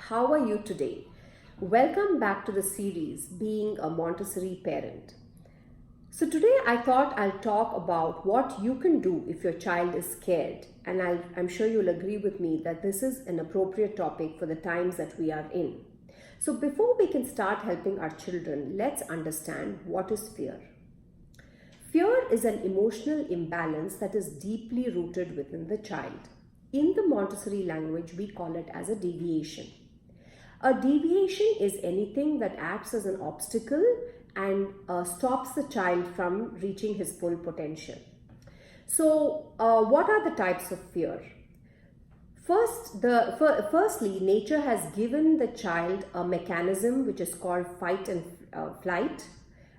how are you today? Welcome back to the series Being a Montessori Parent. So today I thought I'll talk about what you can do if your child is scared, and I'm sure you'll agree with me that this is an appropriate topic for the times that we are in. So before we can start helping our children, let's understand what is fear. Fear is an emotional imbalance that is deeply rooted within the child. In the Montessori language, we call it as a deviation. A deviation is anything that acts as an obstacle and stops the child from reaching his full potential. So, what are the types of fear? Firstly, nature has given the child a mechanism which is called fight and flight.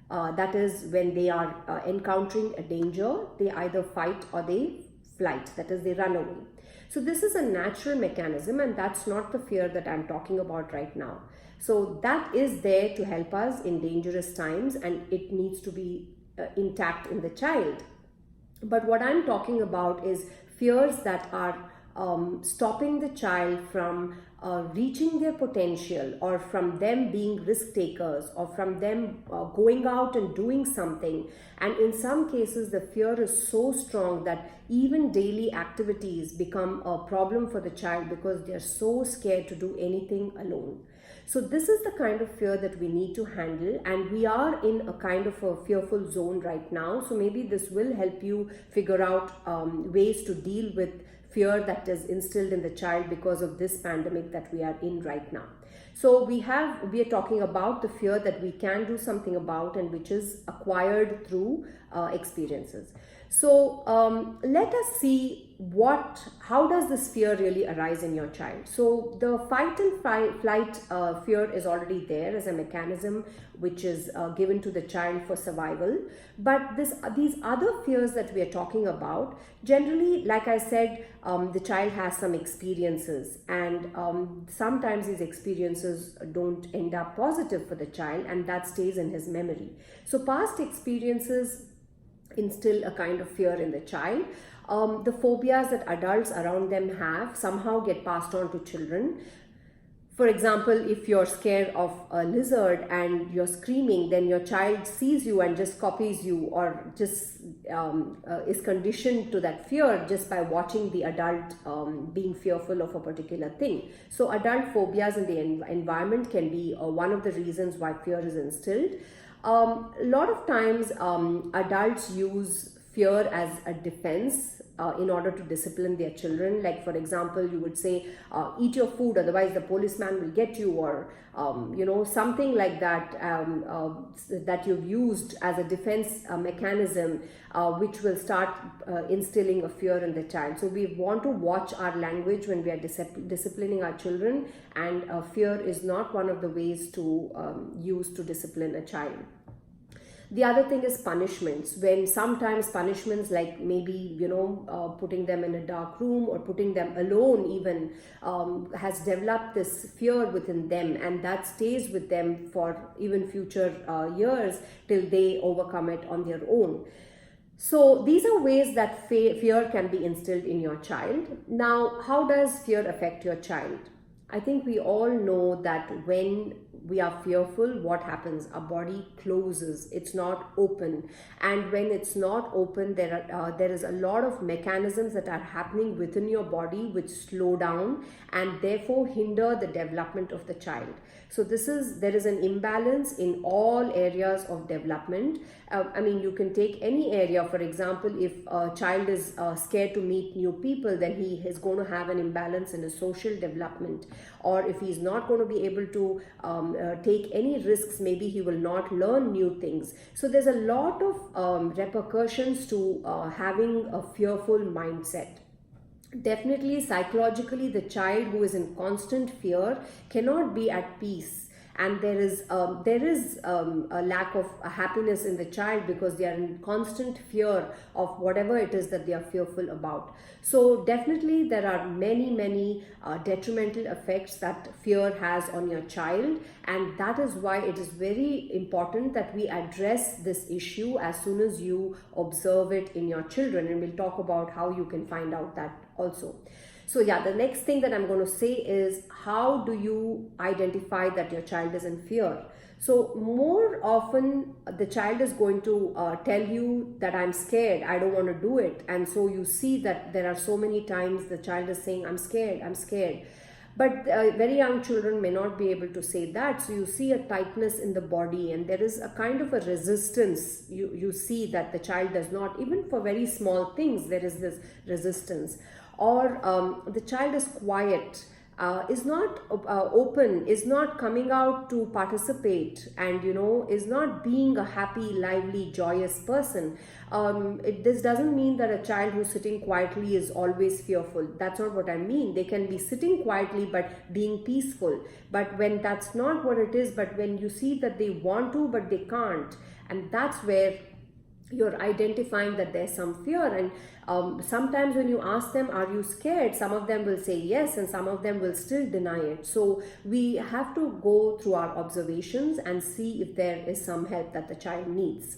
That is, when they are encountering a danger, they either fight or they flight, that is, they run away. So this is a natural mechanism, and that's not the fear that I'm talking about right now. So that is there to help us in dangerous times, and it needs to be intact in the child. But what I'm talking about is fears that are stopping the child from reaching their potential, or from them being risk takers, or from them going out and doing something. And in some cases, the fear is so strong that even daily activities become a problem for the child because they're so scared to do anything alone. So this is the kind of fear that we need to handle, and we are in a kind of a fearful zone right now. So maybe this will help you figure out ways to deal with fear that is instilled in the child because of this pandemic that we are in right now. So we are talking about the fear that we can do something about, and which is acquired through experiences. So let us see how does this fear really arise in your child. So the fight and flight fear is already there as a mechanism which is given to the child for survival. But these other fears that we are talking about, generally, like I said, the child has some experiences, and sometimes these experiences don't end up positive for the child, and that stays in his memory. So past experiences instill a kind of fear in the child. The phobias that adults around them have somehow get passed on to children. For example, if you're scared of a lizard and you're screaming, then your child sees you and just copies you, or just is conditioned to that fear just by watching the adult being fearful of a particular thing. So adult phobias in the environment can be one of the reasons why fear is instilled. A lot of times adults use fear as a defense in order to discipline their children. Like, for example, you would say, eat your food, otherwise the policeman will get you, or something like that, that you've used as a defense mechanism, which will start instilling a fear in the child. So we want to watch our language when we are disciplining our children, and fear is not one of the ways to use to discipline a child. The other thing is punishments. When sometimes punishments, like maybe putting them in a dark room or putting them alone even, has developed this fear within them, and that stays with them for even future years till they overcome it on their own. So these are ways that fear can be instilled in your child. Now, how does fear affect your child? I think we all know that when we are fearful, what happens? Our body closes, it's not open. And when it's not open, there is a lot of mechanisms that are happening within your body which slow down and therefore hinder the development of the child. So there is an imbalance in all areas of development. You can take any area. For example, if a child is scared to meet new people, then he is going to have an imbalance in his social development. Or if he's not going to be able to take any risks, maybe he will not learn new things. So there's a lot of repercussions to having a fearful mindset. Definitely, psychologically, the child who is in constant fear cannot be at peace, and there is a lack of happiness in the child because they are in constant fear of whatever it is that they are fearful about. So definitely there are many detrimental effects that fear has on your child, and that is why it is very important that we address this issue as soon as you observe it in your children, and we'll talk about how you can find out that also. So yeah, the next thing that I'm going to say is, how do you identify that your child is in fear? So more often the child is going to tell you that I'm scared, I don't want to do it. And so you see that there are so many times the child is saying, I'm scared, I'm scared. But very young children may not be able to say that. So you see a tightness in the body, and there is a kind of a resistance. You see that the child does not, even for very small things, there is this resistance. Or the child is quiet, is not open, is not coming out to participate, and is not being a happy, lively, joyous person. This doesn't mean that a child who's sitting quietly is always fearful. That's not what I mean. They can be sitting quietly but being peaceful. But when that's not what it is, but when you see that they want to but they can't, and that's where you're identifying that there's some fear. And sometimes when you ask them, are you scared, some of them will say yes, and some of them will still deny it. So we have to go through our observations and see if there is some help that the child needs.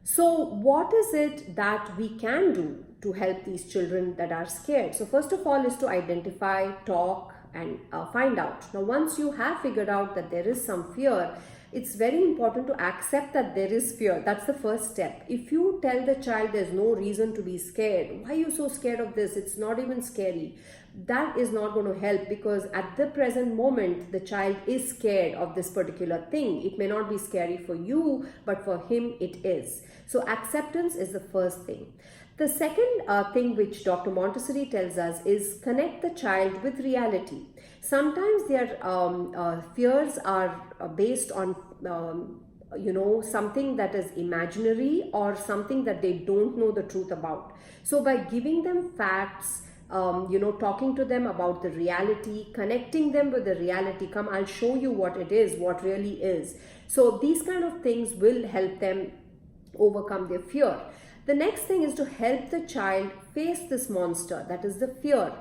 So what is it that we can do to help these children that are scared? So first of all is to identify, talk, and find out. Now once you have figured out that there is some fear, it's very important to accept that there is fear. That's the first step. If you tell the child there's no reason to be scared, why are you so scared of this? It's not even scary. That is not going to help, because at the present moment, the child is scared of this particular thing. It may not be scary for you, but for him it is. So acceptance is the first thing. The second thing which Dr. Montessori tells us is connect the child with reality. Sometimes their fears are based on something that is imaginary or something that they don't know the truth about. So by giving them facts, talking to them about the reality, connecting them with the reality, come, I'll show you what it is, what really is. So these kind of things will help them overcome their fear. The next thing is to help the child face this monster, that is the fear.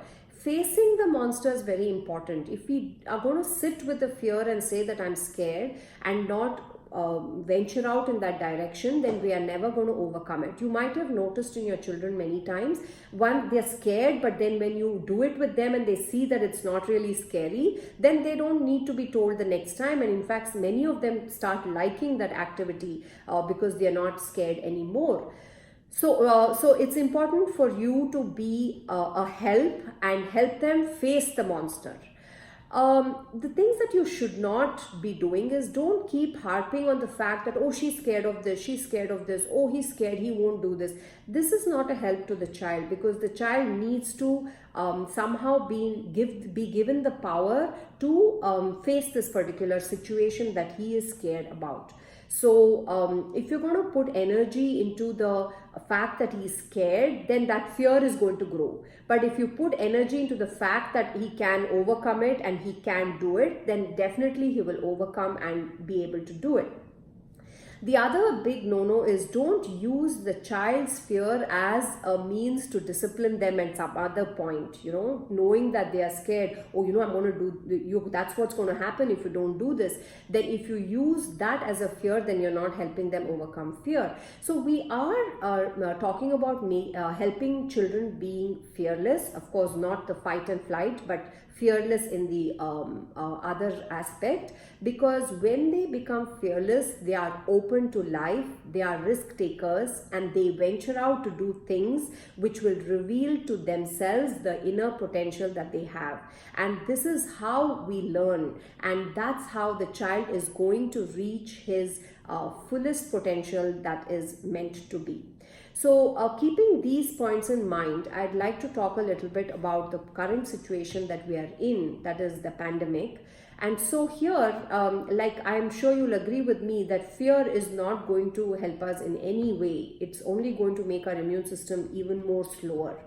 Facing the monster is very important. If we are going to sit with the fear and say that I'm scared and not venture out in that direction, then we are never going to overcome it. You might have noticed in your children many times, one, they're scared, but then when you do it with them and they see that it's not really scary, then they don't need to be told the next time. And in fact, many of them start liking that activity because they're not scared anymore. So it's important for you to be a help and help them face the monster. The things that you should not be doing is, don't keep harping on the fact that, oh, she's scared of this, she's scared of this, oh, he's scared, he won't do this. This is not a help to the child, because the child needs to somehow be given the power to face this particular situation that he is scared about. So if you're going to put energy into the fact that he's scared, then that fear is going to grow. But if you put energy into the fact that he can overcome it and he can do it, then definitely he will overcome and be able to do it. The other big no-no is, don't use the child's fear as a means to discipline them at some other point, knowing that they are scared. Oh, I'm going to do, that's what's going to happen if you don't do this. Then if you use that as a fear, then you're not helping them overcome fear. So we are talking about helping children being fearless. Of course, not the fight and flight, but fearless in the other aspect, because when they become fearless, they are open to life, they are risk takers, and they venture out to do things which will reveal to themselves the inner potential that they have. And this is how we learn, and that's how the child is going to reach his fullest potential that is meant to be. So keeping these points in mind, I'd like to talk a little bit about the current situation that we are in, that is the pandemic. And so here, like I'm sure you'll agree with me that fear is not going to help us in any way. It's only going to make our immune system even more slower.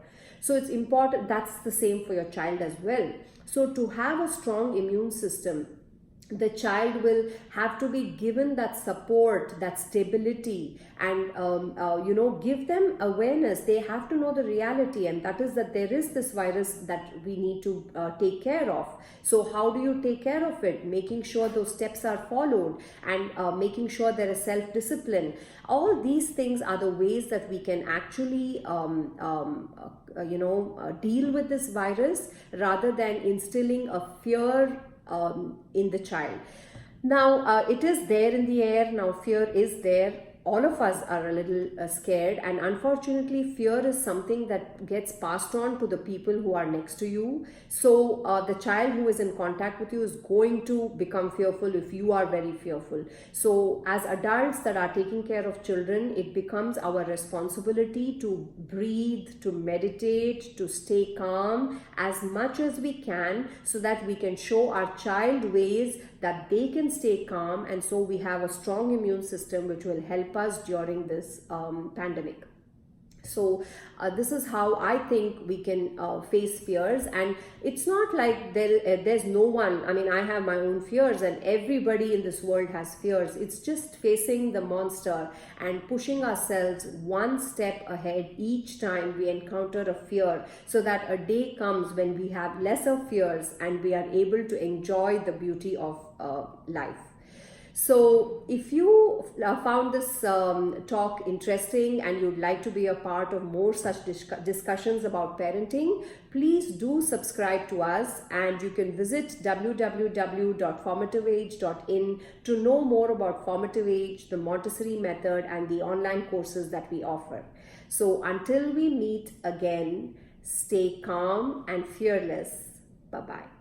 So it's important, that's the same for your child as well. So to have a strong immune system, the child will have to be given that support, that stability, and give them awareness. They have to know the reality, and that is that there is this virus that we need to take care of. So how do you take care of it? Making sure those steps are followed, and making sure there is self-discipline. All these things are the ways that we can actually deal with this virus, rather than instilling a fear in the child. Now, it is there in the air. Now, fear is there. All of us are a little scared, and unfortunately, fear is something that gets passed on to the people who are next to you. So, the child who is in contact with you is going to become fearful if you are very fearful. So, as adults that are taking care of children, it becomes our responsibility to breathe, to meditate, to stay calm as much as we can, so that we can show our child ways that they can stay calm, and so we have a strong immune system which will help us during this pandemic. So this is how I think we can face fears. And it's not like there's no one. I mean, I have my own fears, and everybody in this world has fears. It's just facing the monster and pushing ourselves one step ahead each time we encounter a fear, so that a day comes when we have lesser fears and we are able to enjoy the beauty of life. So if you found this talk interesting and you'd like to be a part of more such discussions about parenting, please do subscribe to us, and you can visit www.formativeage.in to know more about formative age, the Montessori method, and the online courses that we offer. So until we meet again, stay calm and fearless. Bye-bye.